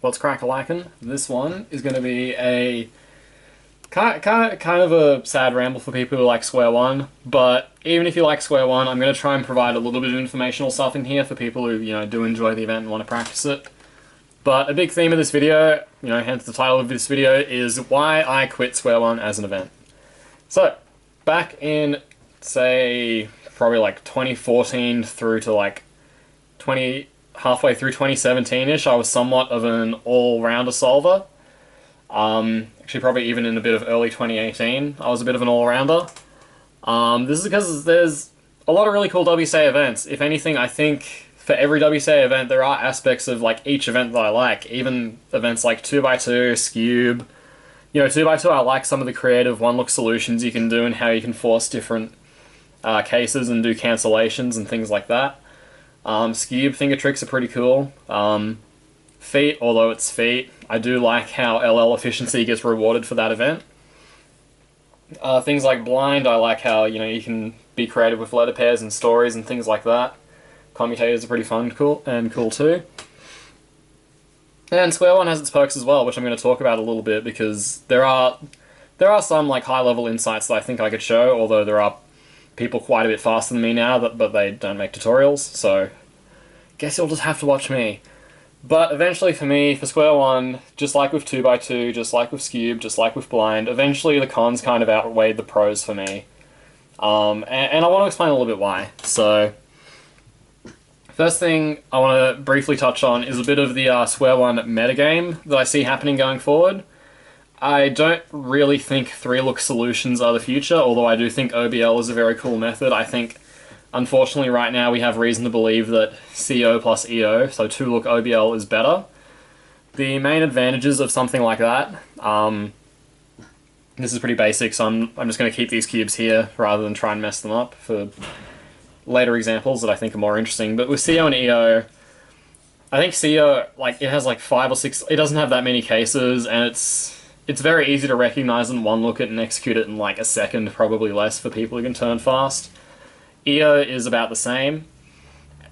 What's crack-a-lackin'? This one is going to be a kind of a sad ramble for people who like Sq1, but even if you like Sq1, I'm going to try and provide a little bit of informational stuff in here for people who, do enjoy the event and want to practice it. But a big theme of this video, hence the title of this video, is why I quit Sq1 as an event. So, back in, say, probably like 2014 through to like halfway through 2017-ish, I was somewhat of an all-rounder solver. Actually, probably even in a bit of early 2018, I was a bit of an all-rounder. This is because there's a lot of really cool WCA events. If anything, I think for every WCA event, there are aspects of like each event that I like. Even events like 2x2, Scube. 2x2, I like some of the creative one-look solutions you can do and how you can force different cases and do cancellations and things like that. Scube finger tricks are pretty cool. Feet, although it's feet, I do like how LL efficiency gets rewarded for that event. Things like blind, I like how, you can be creative with letter pairs and stories and things like that. Commutators are pretty fun and cool too. And Sq1 has its perks as well, which I'm going to talk about a little bit because there are some like high-level insights that I think I could show, although there are people quite a bit faster than me now, but they don't make tutorials, so guess you'll just have to watch me. But eventually for me, for Sq1, just like with 2x2, just like with Scube, just like with blind, eventually the cons kind of outweighed the pros for me. And I want to explain a little bit why. So, first thing I want to briefly touch on is a bit of the Sq1 metagame that I see happening going forward. I don't really think 3-look solutions are the future, although I do think OBL is a very cool method. I think, unfortunately, right now we have reason to believe that CO plus EO, so 2-look OBL, is better. The main advantages of something like that, this is pretty basic, so I'm just going to keep these cubes here rather than try and mess them up for later examples that I think are more interesting. But with CO and EO, I think CO, it has 5 or 6, it doesn't have that many cases, and it's very easy to recognize in one look it and execute it in a second, probably less for people who can turn fast. EO is about the same,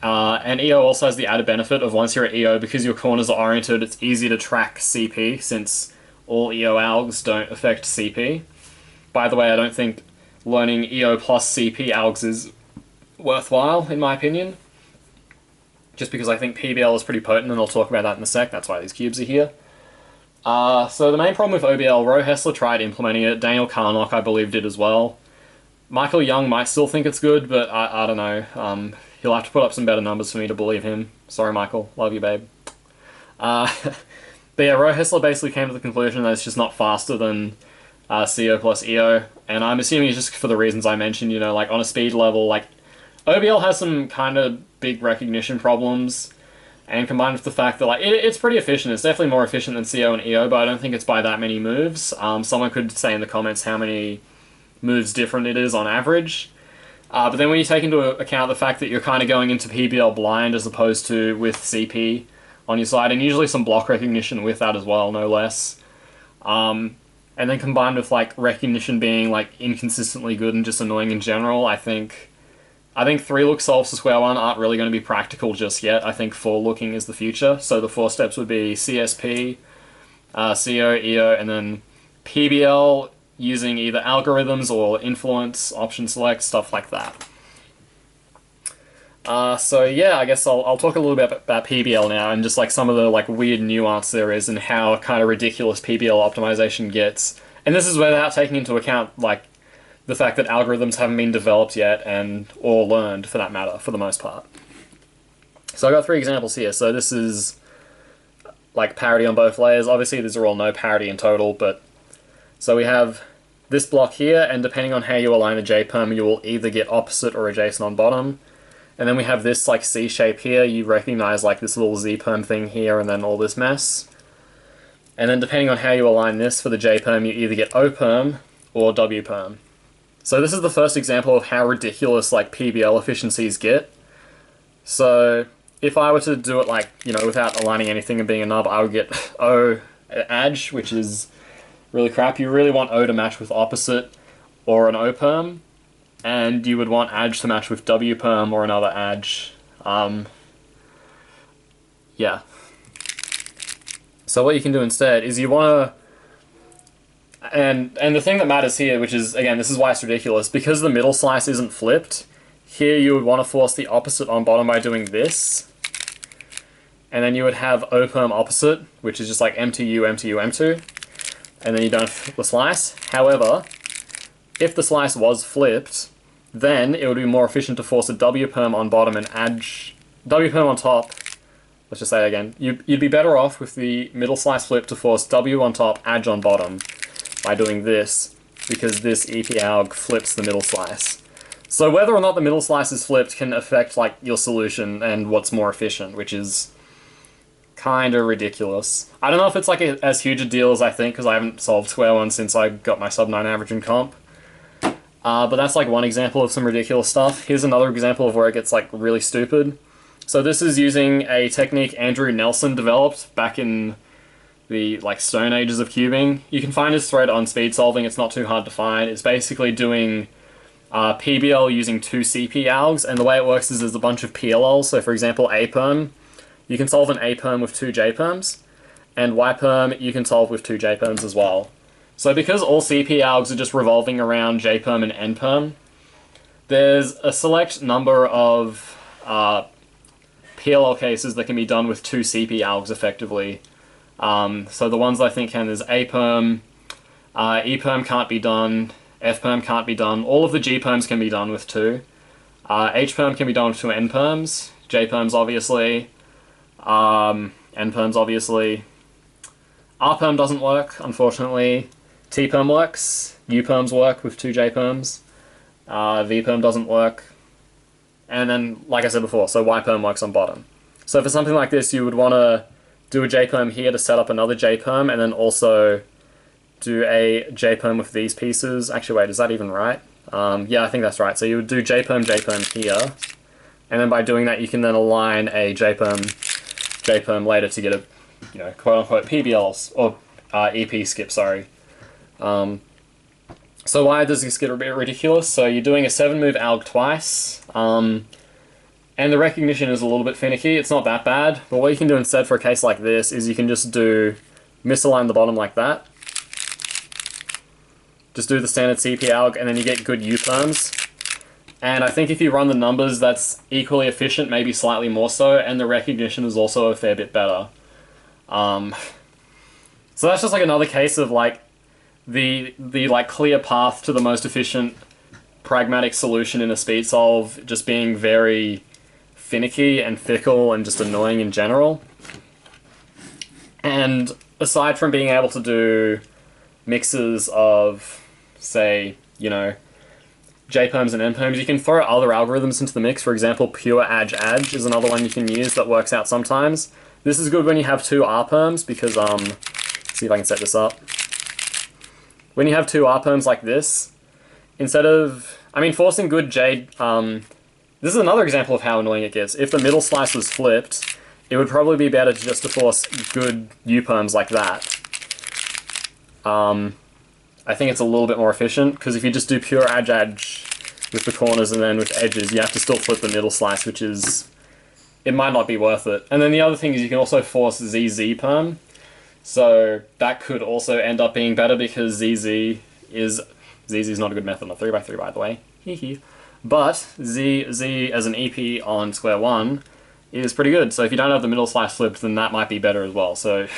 and EO also has the added benefit of once you're at EO, because your corners are oriented, it's easy to track CP, since all EO algs don't affect CP. By the way, I don't think learning EO plus CP algs is worthwhile, in my opinion, just because I think PBL is pretty potent, and I'll talk about that in a sec, that's why these cubes are here. So the main problem with OBL, Ro Hessler tried implementing it, Daniel Carnock I believe did as well. Michael Young might still think it's good, but I don't know. He'll have to put up some better numbers for me to believe him. Sorry, Michael. Love you, babe. But yeah, Ro Hessler basically came to the conclusion that it's just not faster than CO plus EO, and I'm assuming it's just for the reasons I mentioned, on a speed level, OBL has some kind of big recognition problems, and combined with the fact that it's pretty efficient. It's definitely more efficient than CO and EO, but I don't think it's by that many moves. Someone could say in the comments how many moves different it is on average. But then when you take into account the fact that you're kind of going into PBL blind as opposed to with CP on your side, and usually some block recognition with that as well, no less. And then combined with recognition being inconsistently good and just annoying in general, I think 3-look solves for Sq1 aren't really going to be practical just yet. I think 4-looking is the future. So the 4 steps would be CSP, CO, EO, and then PBL using either algorithms or influence, option select, stuff like that. So yeah, I guess I'll talk a little bit about PBL now, and just some of the weird nuance there is and how kind of ridiculous PBL optimization gets. And this is without taking into account the fact that algorithms haven't been developed yet, or learned for that matter, for the most part. So I've got 3 examples here. So this is parity on both layers. Obviously these are all no parity in total, but so we have this block here, and depending on how you align the J-perm, you will either get opposite or adjacent on bottom. And then we have this C shape here. You recognize this little Z-perm thing here, and then all this mess. And then depending on how you align this for the J-perm, you either get O-perm or W-perm. So this is the first example of how ridiculous PBL efficiencies get. So if I were to do it without aligning anything and being a nub, I would get O edge, which is really crap. You really want O to match with opposite or an O-perm, and you would want edge to match with W-perm or another edge. Yeah. So what you can do instead is you want to, and the thing that matters here, which is, again, this is why it's ridiculous, because the middle slice isn't flipped, here you would want to force the opposite on bottom by doing this. And then you would have operm opposite, which is just like M2U, M2U, M2. And then you don't flip the slice. However, if the slice was flipped, then it would be more efficient to force a W-perm on bottom and W-perm on top. Let's just say it again. You'd be better off with the middle slice flip to force W on top, edge on bottom by doing this, because this EP-alg flips the middle slice. So whether or not the middle slice is flipped can affect like your solution and what's more efficient, which is kind of ridiculous. I don't know if it's like as huge a deal as I think, because I haven't solved Sq1 since I got my sub 9 average in comp. But that's like one example of some ridiculous stuff. Here's another example of where it gets like really stupid. So this is using a technique Andrew Nelson developed back in the like stone ages of cubing. You can find his thread on speed solving, it's not too hard to find. It's basically doing PBL using 2 CP-algs, and the way it works is there's a bunch of PLLs. So for example, A-perm, you can solve an A-perm with 2 J-perms, and Y-perm you can solve with 2 J-perms as well. So because all CP-algs are just revolving around J-perm and N-perm, there's a select number of PLL cases that can be done with 2 CP-algs effectively. So the ones I think can is A-perm, E-perm can't be done, F-perm can't be done, all of the G-perms can be done with 2. H-perm can be done with 2 N-perms, J-perms obviously, N-perms obviously. R-perm doesn't work, unfortunately. T-perm works, U-perms work with 2 J-perms, V-perm doesn't work. And then, like I said before, so Y-perm works on bottom. So for something like this, you would want to do a J-perm here to set up another J-perm, and then also do a J-perm with these pieces. Actually, wait, is that even right? Yeah, I think that's right. So you would do J-perm, J-perm here, and then by doing that, you can then align a J-perm, J-perm later to get a, you know, quote-unquote PBLs, or EP skip, sorry. So why does this get a bit ridiculous? So you're doing a 7-move alg twice, and the recognition is a little bit finicky. It's not that bad, but what you can do instead for a case like this is you can just do misalign the bottom like that. Just do the standard CP alg, and then you get good U-perms. And I think if you run the numbers, that's equally efficient, maybe slightly more so, and the recognition is also a fair bit better. So that's just like another case of like the like clear path to the most efficient pragmatic solution in a speed solve just being very finicky and fickle and just annoying in general. And aside from being able to do mixes of, say, you know, J-perms and N-perms, you can throw other algorithms into the mix. For example, pure adge is another one you can use that works out sometimes. This is good when you have 2 R-perms because, let's see if I can set this up. When you have 2 R-perms like this, instead of, I mean, forcing good J, this is another example of how annoying it gets. If the middle slice was flipped, it would probably be better just to force good U-perms like that. I think it's a little bit more efficient, because if you just do pure edge with the corners and then with edges, you have to still flip the middle slice, which is, it might not be worth it. And then the other thing is you can also force ZZ perm, so that could also end up being better because ZZ is not a good method on 3x3 by the way, but ZZ as an EP on Sq1 is pretty good, so if you don't have the middle slice flipped, then that might be better as well, so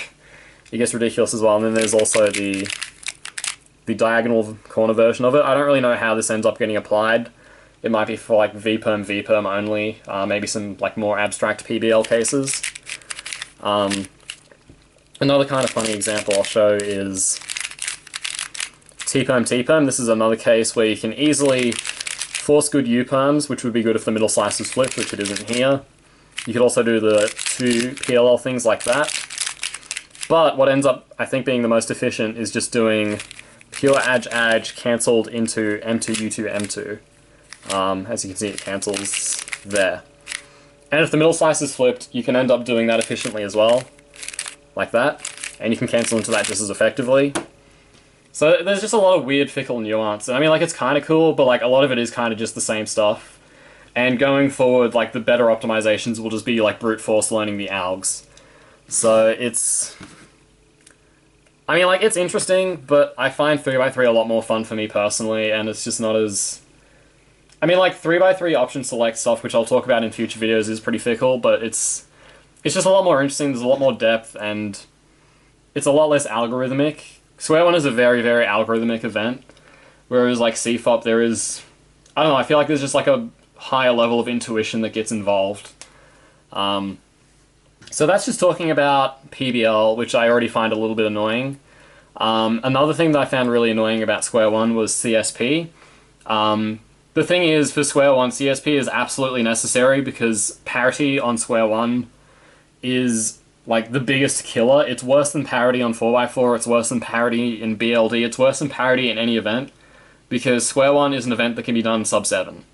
it gets ridiculous as well. And then there's also the diagonal corner version of it. I don't really know how this ends up getting applied. It might be for like V-perm only, maybe some like more abstract PBL cases. Another kind of funny example I'll show is T-perm. This is another case where you can easily force good U-perms, which would be good if the middle slice is flipped, which it isn't here. You could also do the 2 PLL things like that. But what ends up, I think, being the most efficient is just doing pure edge cancelled into M2, U2, M2. As you can see, it cancels there. And if the middle slice is flipped, you can end up doing that efficiently as well, like that. And you can cancel into that just as effectively. So there's just a lot of weird, fickle nuance. I mean, like, it's kind of cool, but like a lot of it is kind of just the same stuff. And going forward, like, the better optimizations will just be like brute force learning the algs. So it's I mean, like, it's interesting, but I find 3x3 a lot more fun for me personally, and it's just not as... I mean, like, 3x3 option select stuff, which I'll talk about in future videos, is pretty fickle, but it's just a lot more interesting, there's a lot more depth, and it's a lot less algorithmic. Sq1 is a very, very algorithmic event, whereas, like, CFOP, there is... I don't know, I feel like there's just, like, a higher level of intuition that gets involved. So that's just talking about PBL, which I already find a little bit annoying. Another thing that I found really annoying about Sq1 was CSP. The thing is, for Sq1, CSP is absolutely necessary because parity on Sq1 is like the biggest killer. It's worse than parity on 4x4, it's worse than parity in BLD, it's worse than parity in any event, because Sq1 is an event that can be done sub 7.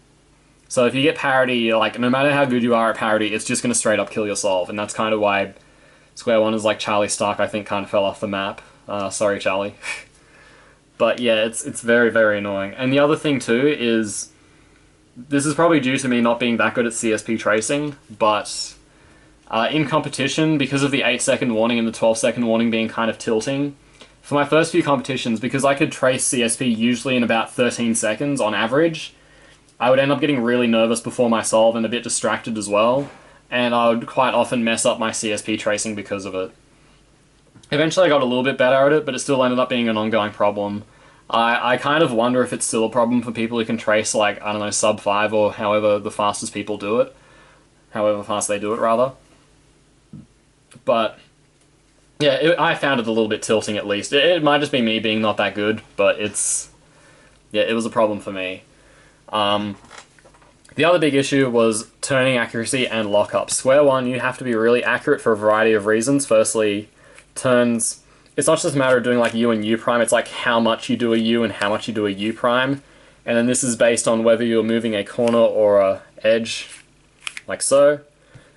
So if you get parity, like, no matter how good you are at parity, it's just going to straight up kill your solve, and that's kind of why Sq1 is like Charlie Stark, I think, kind of fell off the map. Sorry, Charlie. But yeah, it's very, very annoying. And the other thing too is, this is probably due to me not being that good at CSP tracing, but in competition, because of the 8-second warning and the 12-second warning being kind of tilting, for my first few competitions, because I could trace CSP usually in about 13 seconds on average, I would end up getting really nervous before my solve and a bit distracted as well, and I would quite often mess up my CSP tracing because of it. Eventually I got a little bit better at it, but it still ended up being an ongoing problem. I kind of wonder if it's still a problem for people who can trace, like, I don't know, sub 5 or however the fastest people do it. However fast they do it, rather. But, yeah, I found it a little bit tilting at least. It might just be me being not that good, but it's... yeah, it was a problem for me. The other big issue was turning accuracy and lockups. Sq1, you have to be really accurate for a variety of reasons. Firstly, turns... it's not just a matter of doing like U and U prime, it's like how much you do a U and how much you do a U prime. And then this is based on whether you're moving a corner or a edge, like so.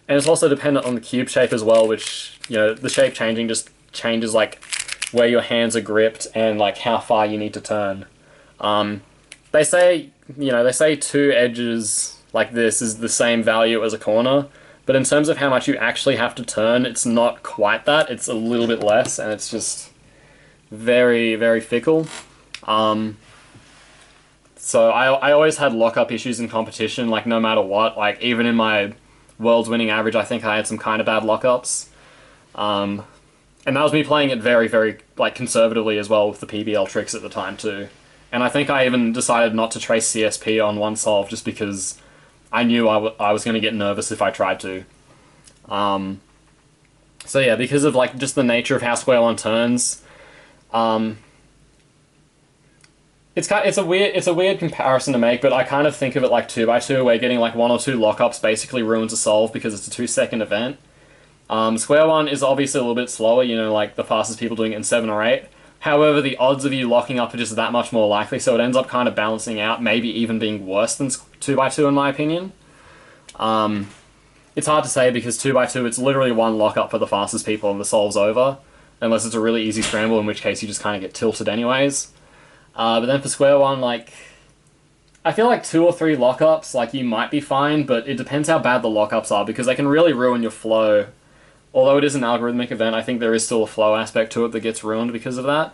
And it's also dependent on the cube shape as well, which, you know, the shape changing just changes like where your hands are gripped and like how far you need to turn. They say, you know, they say 2 edges like this is the same value as a corner, but in terms of how much you actually have to turn, it's not quite that. It's a little bit less, and it's just very, very fickle. So I always had lockup issues in competition, like no matter what. Like even in my world's winning average, I think I had some kind of bad lockups. And that was me playing it very, very like conservatively as well with the PBL tricks at the time too. And I think I even decided not to trace CSP on one solve just because I knew I was going to get nervous if I tried to. So yeah, because of like just the nature of how Sq1 turns, it's a weird comparison to make, but I kind of think of it like 2x2, where getting like 1 or 2 lockups basically ruins a solve because it's a 2-second event. Sq1 is obviously a little bit slower, you know, like the fastest people doing it in 7 or 8. However, the odds of you locking up are just that much more likely, so it ends up kind of balancing out, maybe even being worse than 2x2 in my opinion. It's hard to say because 2x2, it's literally 1 lockup for the fastest people and the solve's over, unless it's a really easy scramble, in which case you just kind of get tilted anyways. But then for Sq1, like, I feel like 2 or 3 lockups, like, you might be fine, but it depends how bad the lockups are, because they can really ruin your flow. Although it is an algorithmic event, I think there is still a flow aspect to it that gets ruined because of that.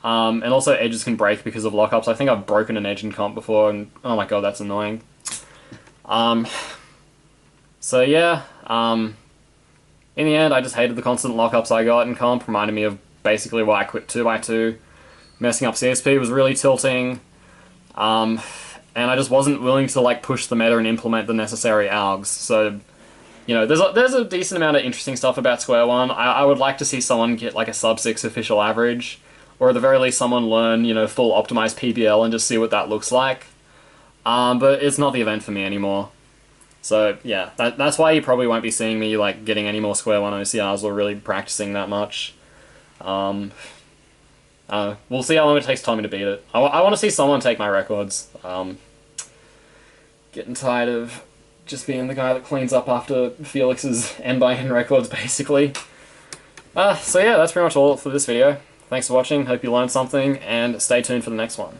And also edges can break because of lockups. I think I've broken an edge in comp before, and oh my god, that's annoying. So yeah, in the end, I just hated the constant lockups I got in comp. Reminded me of basically why I quit 2x2. Messing up CSP was really tilting. And I just wasn't willing to like push the meta and implement the necessary algs. So, you know, there's a decent amount of interesting stuff about Sq1. I would like to see someone get like a sub 6 official average, or at the very least someone learn, you know, full optimized PBL and just see what that looks like. But it's not the event for me anymore. So yeah, that's why you probably won't be seeing me like getting any more Sq1 OCRs or really practicing that much. We'll see how long it takes Tommy to beat it. I want to see someone take my records. Getting tired of just being the guy that cleans up after Felix's end-by-end records, basically. So yeah, that's pretty much all for this video. Thanks for watching, hope you learned something, and stay tuned for the next one.